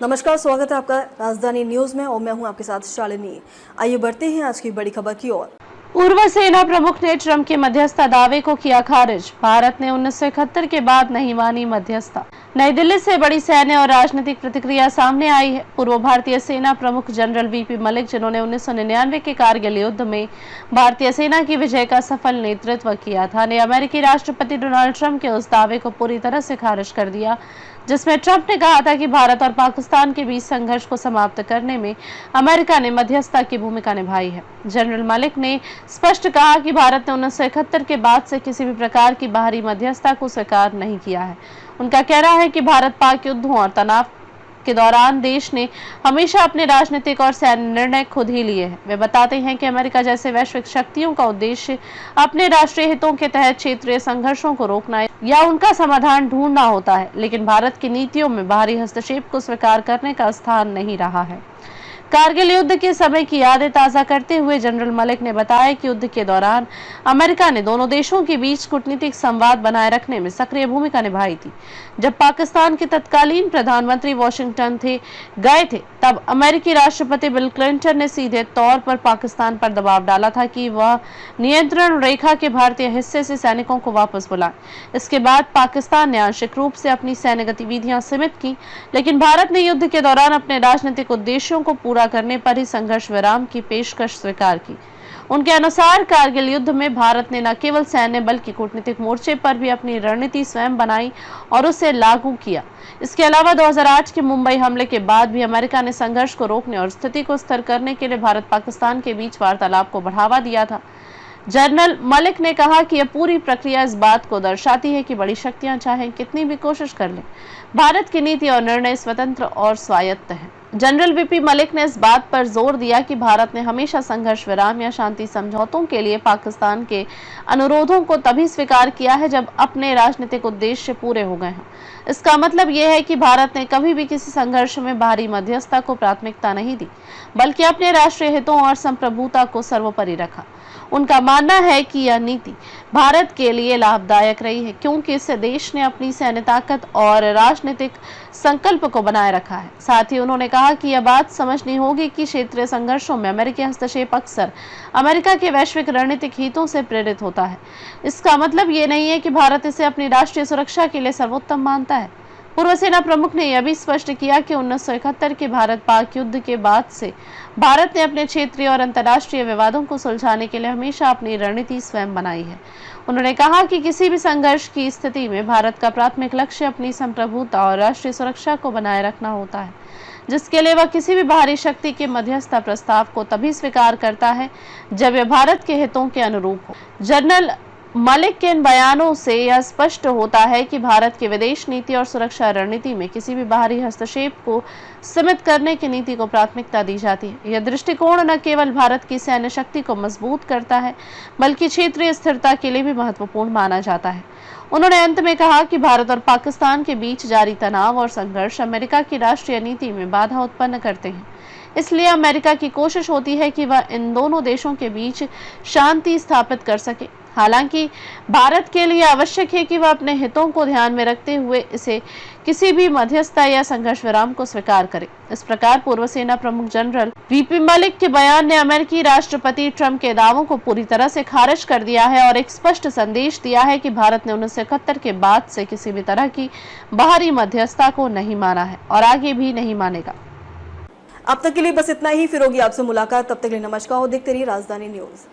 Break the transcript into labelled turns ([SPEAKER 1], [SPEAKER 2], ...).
[SPEAKER 1] नमस्कार, स्वागत है आपका राजधानी न्यूज में और मैं हूं आपके साथ शालिनी। आइए बढ़ते हैं आज की बड़ी खबर की ओर।
[SPEAKER 2] पूर्व सेना प्रमुख ने ट्रंप के मध्यस्थता दावे को किया खारिज। भारत ने 1971 के बाद नहीं मानी मध्यस्थता। नई दिल्ली से बड़ी सैन्य और राजनीतिक प्रतिक्रिया सामने आई है। पूर्व भारतीय सेना प्रमुख जनरल वीपी मलिक, जिन्होंने 1999 के कारगिल युद्ध में भारतीय सेना की विजय का सफल नेतृत्व किया था, ने अमेरिकी राष्ट्रपति डोनाल्ड ट्रंप के उस दावे को पूरी तरह से खारिज कर दिया जिसमें ट्रंप ने कहा था कि भारत और पाकिस्तान के बीच संघर्ष को समाप्त करने में अमेरिका ने मध्यस्थता की भूमिका निभाई है। जनरल मलिक ने स्पष्ट कहा कि भारत ने 1971 के बाद से किसी भी प्रकार की बाहरी मध्यस्थता को स्वीकार नहीं किया है। उनका कहना है कि भारत पाक युद्धों और तनाव के दौरान देश ने हमेशा अपने राजनीतिक और सैन्य निर्णय खुद ही लिए हैं। वे बताते हैं कि अमेरिका जैसे वैश्विक शक्तियों का उद्देश्य अपने राष्ट्रीय हितों के तहत क्षेत्रीय संघर्षों को रोकना या उनका समाधान ढूंढना होता है, लेकिन भारत की नीतियों में बाहरी हस्तक्षेप को स्वीकार करने का स्थान नहीं रहा है। कारगिल युद्ध के समय की यादें ताज़ा करते हुए जनरल मलिक ने बताया कि युद्ध के दौरान अमेरिका ने दोनों देशों के बीच कूटनीतिक संवाद बनाए रखने में सक्रिय भूमिका निभाई थी। जब पाकिस्तान के तत्कालीन प्रधानमंत्री वॉशिंगटन गए थे, तब अमेरिकी राष्ट्रपति बिल क्लिंटन ने सीधे तौर पर पाकिस्तान पर दबाव डाला था कि वह नियंत्रण रेखा के भारतीय हिस्से से सैनिकों को वापस बुलाए। इसके बाद पाकिस्तान ने आंशिक रूप से अपनी सैन्य गतिविधियां सीमित की, लेकिन भारत ने युद्ध के दौरान अपने राजनीतिक उद्देश्यों को पूरा करने पर ही संघर्ष विराम की पेशकश स्वीकार की। उनके अनुसार कारगिल युद्ध में भारत ने न केवल सैन्य बल्कि कूटनीतिक मोर्चे पर भी अपनी रणनीति स्वयं बनाई और उसे लागू किया। इसके अलावा 2008 के मुंबई हमले के बाद भी अमेरिका ने संघर्ष को रोकने और स्थिति को स्थिर करने के लिए भारत पाकिस्तान के बीच वार्तालाप को बढ़ावा दिया था। जनरल मलिक ने कहा कि यह पूरी प्रक्रिया इस बात को दर्शाती है कि बड़ी शक्तियां चाहे कितनी भी कोशिश कर लें, भारत की नीति और निर्णय स्वतंत्र और स्वायत्त है। जनरल वीपी मलिक ने इस बात पर जोर दिया कि भारत ने हमेशा संघर्ष विराम या शांति समझौतों के लिए पाकिस्तान के अनुरोधों को तभी स्वीकार किया है जब अपने राजनीतिक उद्देश्य पूरे हो गए हैं। इसका मतलब यह है कि भारत ने कभी भी किसी संघर्ष में बाहरी मध्यस्थता को प्राथमिकता नहीं दी, बल्कि अपने राष्ट्रीय हितों और संप्रभुता को सर्वोपरि रखा। उनका मानना है कि यह नीति भारत के लिए लाभदायक रही है, क्योंकि इससे देश ने अपनी सैन्य ताकत और राजनीतिक संकल्प को बनाए रखा है। साथ ही उन्होंने कहा कि यह बात समझनी होगी कि क्षेत्रीय संघर्षों में अमेरिकी हस्तक्षेप अक्सर अमेरिका के वैश्विक रणनीतिक हितों से प्रेरित होता है। इसका मतलब ये नहीं है कि भारत इसे अपनी राष्ट्रीय सुरक्षा के लिए सर्वोत्तम मानता है। पूर्व सेना प्रमुख ने यह भी स्पष्ट किया कि 1971 के भारत पाक युद्ध के बाद से भारत ने अपने क्षेत्रीय और अंतर्राष्ट्रीय विवादों को सुलझाने के लिए हमेशा अपनी रणनीति स्वयं बनाई है। उन्होंने कहा कि किसी भी संघर्ष की स्थिति में भारत का प्राथमिक लक्ष्य अपनी संप्रभुता और राष्ट्रीय सुरक्षा को बनाए रखना होता है, जिसके लिए वह किसी भी बाहरी शक्ति के मध्यस्थता प्रस्ताव को तभी स्वीकार करता है जब यह भारत के हितों के अनुरूप हो। जनरल मलिक के इन बयानों से यह स्पष्ट होता है कि भारत की विदेश नीति और सुरक्षा रणनीति में किसी भी बाहरी हस्तक्षेप को सीमित करने की नीति को प्राथमिकता दी जाती है। यह दृष्टिकोण न केवल भारत की सैन्य शक्ति को मजबूत करता है, बल्कि क्षेत्रीय स्थिरता के लिए भी महत्वपूर्ण माना जाता है। उन्होंने अंत में कहा कि भारत और पाकिस्तान के बीच जारी तनाव और संघर्ष अमेरिका की राष्ट्रीय नीति में बाधा उत्पन्न करते हैं। इसलिए अमेरिका की कोशिश होती है कि वह इन दोनों देशों के बीच शांति स्थापित कर सके। हालांकि भारत के लिए आवश्यक है कि वह अपने हितों को ध्यान में रखते हुए इसे किसी भी मध्यस्थता या संघर्ष विराम को स्वीकार करे। इस प्रकार पूर्व सेना प्रमुख जनरल वीपी मलिक के बयान ने अमेरिकी राष्ट्रपति ट्रंप के दावों को पूरी तरह से खारिज कर दिया है और एक स्पष्ट संदेश दिया है कि भारत ने 1971 के बाद से किसी भी तरह की बाहरी मध्यस्थता को नहीं माना है और आगे भी नहीं मानेगा।
[SPEAKER 1] अब तक के लिए बस इतना ही। फिर होगी आपसे मुलाकात, तब तक के लिए नमस्कार और देखते रहिए राजधानी न्यूज।